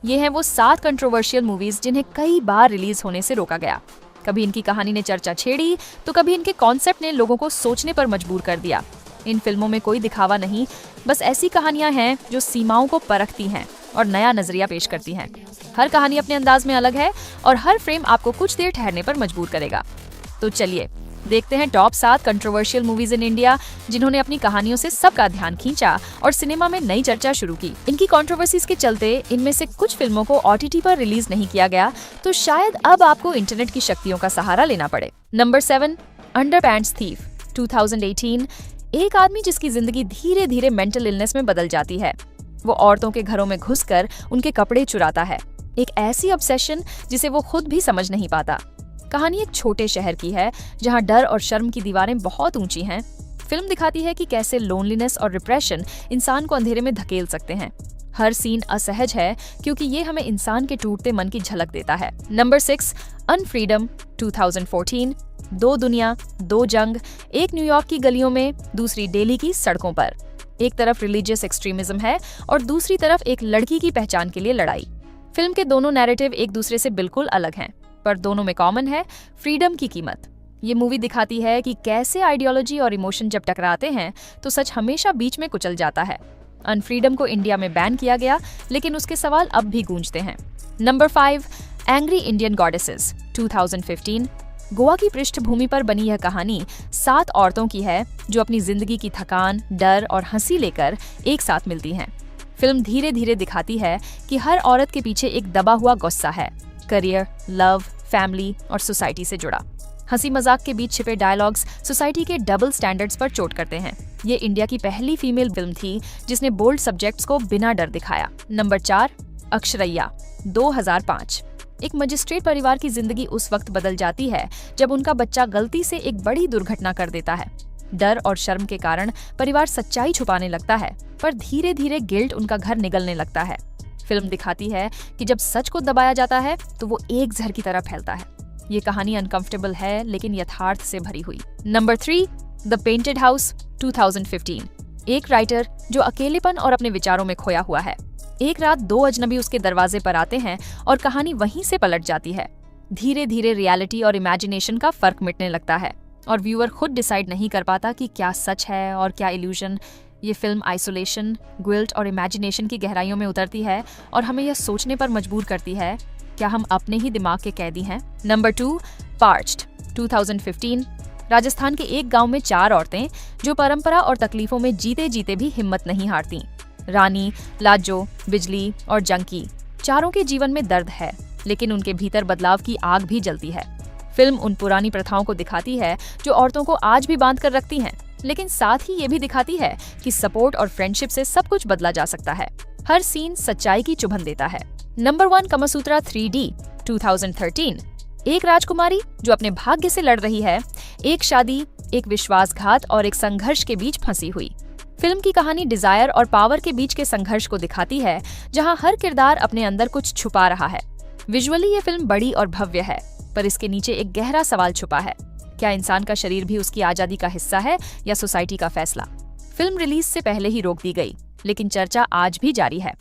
ये हैं वो 7 कंट्रोवर्शियल मूवीज जिन्हें कई बार रिलीज होने से रोका गया। कभी इनकी कहानी ने चर्चा छेड़ी तो कभी इनके कॉन्सेप्ट ने लोगों को सोचने पर मजबूर कर दिया। इन फिल्मों में कोई दिखावा नहीं, बस ऐसी कहानियां हैं जो सीमाओं को परखती हैं और नया नजरिया पेश करती हैं। हर कहानी अपने अंदाज में अलग है और हर फ्रेम आपको कुछ देर ठहरने पर मजबूर करेगा। तो चलिए देखते हैं top 7 controversial movies in India जिन्होंने अपनी कहानियों से सबका ध्यान खींचा और सिनेमा में नई चर्चा शुरू की। इनकी कंट्रोवर्सीज के चलते इनमें से कुछ फिल्मों को OTT पर रिलीज नहीं किया गया, तो शायद अब आपको इंटरनेट की शक्तियों का सहारा लेना पड़े। Number 7, underpants thief 2018। एक आदमी जिसकी जिंदगी धीरे धीरे मेंटल इलनेस में बदल जाती है। वो औरतों के घरों में घुसकर उनके कपड़े चुराता है, एक ऐसी ऑब्सेशन जिसे वो खुद भी समझ नहीं पाता। कहानी एक छोटे शहर की है जहां डर और शर्म की दीवारें बहुत ऊंची हैं। फिल्म दिखाती है कि कैसे लोनलीनेस और डिप्रेशन इंसान को अंधेरे में धकेल सकते हैं। हर सीन असहज है क्योंकि ये हमें इंसान के टूटते मन की झलक देता है। नंबर 6, अनफ्रीडम 2014। 2 दुनिया, 2 जंग, एक न्यूयॉर्क की गलियों में, दूसरी दिल्ली की सड़कों पर। एक तरफ रिलीजियस एक्सट्रीमिज्म है और दूसरी तरफ एक लड़की की पहचान के लिए लड़ाई। फिल्म के दोनों नैरेटिव एक दूसरे से बिल्कुल अलग हैं, पर दोनों में कॉमन है फ्रीडम की कीमत। ये मूवी दिखाती है कि कैसे आइडियोलॉजी और इमोशन जब टकराते हैं तो सच हमेशा बीच में कुचल जाता है। अनफ्रीडम को इंडिया में बैन किया गया, लेकिन उसके सवाल अब भी गूंजते हैं। Number 5, angry Indian goddesses 2015। Goa की पृष्ठभूमि पर बनी यह कहानी 7 औरतों की है जो अपनी जिंदगी की थकान, डर और हंसी लेकर एक साथ मिलती हैं। फिल्म धीरे धीरे दिखाती है कि हर औरत के पीछे एक दबा हुआ गुस्सा है, करियर, लव, फैमिली और सोसाइटी से जुड़ा। हंसी मजाक के बीच छिपे डायलॉग्स सोसाइटी के डबल स्टैंडर्ड्स पर चोट करते हैं। ये इंडिया की पहली फीमेल फिल्म थी जिसने बोल्ड सब्जेक्ट्स को बिना डर दिखाया। नंबर 4, अक्षरैया 2005। एक मजिस्ट्रेट परिवार की जिंदगी उस वक्त बदल जाती है जब उनका बच्चा गलती से एक बड़ी दुर्घटना कर देता है। डर और शर्म के कारण परिवार सच्चाई छुपाने लगता है, पर धीरे धीरे गिल्ट उनका घर निगलने लगता है। फिल्म दिखाती है कि जब सच को दबाया जाता है तो वो एक जहर की तरह फैलता है। ये कहानी अनकंफर्टेबल है लेकिन यथार्थ से भरी हुई। Number 3, the painted house 2015। एक राइटर जो अकेलेपन और अपने विचारों में खोया हुआ है। एक रात 2 अजनबी उसके दरवाजे पर आते हैं और कहानी वहीं से पलट जाती है। धीरे धीरे रियलिटी और इमेजिनेशन का फर्क मिटने लगता है और व्यूअर खुद डिसाइड नहीं कर पाता कि क्या सच है और क्या इल्यूजन। ये फिल्म आइसोलेशन, गिल्ट और इमेजिनेशन की गहराइयों में उतरती है और हमें यह सोचने पर मजबूर करती है, क्या हम अपने ही दिमाग के कैदी हैं। Number 2, parched 2015। राजस्थान के एक गांव में 4 औरतें जो परंपरा और तकलीफों में जीते जीते भी हिम्मत नहीं हारती। रानी, लाजो, बिजली और जंकी, चारों के जीवन में दर्द है, लेकिन उनके भीतर बदलाव की आग भी जलती है। फिल्म उन पुरानी प्रथाओं को दिखाती है जो औरतों को आज भी बांध कर रखती हैं, लेकिन साथ ही ये भी दिखाती है कि सपोर्ट और फ्रेंडशिप से सब कुछ बदला जा सकता है। हर सीन सच्चाई की चुभन देता है। Number 1, Kamasutra 3D 2013। एक राजकुमारी जो अपने भाग्य से लड़ रही है, एक शादी, एक विश्वासघात और एक संघर्ष के बीच फंसी हुई। फिल्म की कहानी डिजायर और पावर के बीच के संघर्ष को दिखाती है, जहां हर किरदार अपने अंदर कुछ छुपा रहा है। विजुअली ये फिल्म बड़ी और भव्य है, पर इसके नीचे एक गहरा सवाल छुपा है। क्या इंसान का शरीर भी उसकी आजादी का हिस्सा है या सोसाइटी का फैसला? फिल्म रिलीज से पहले ही रोक दी गई, लेकिन चर्चा आज भी जारी है।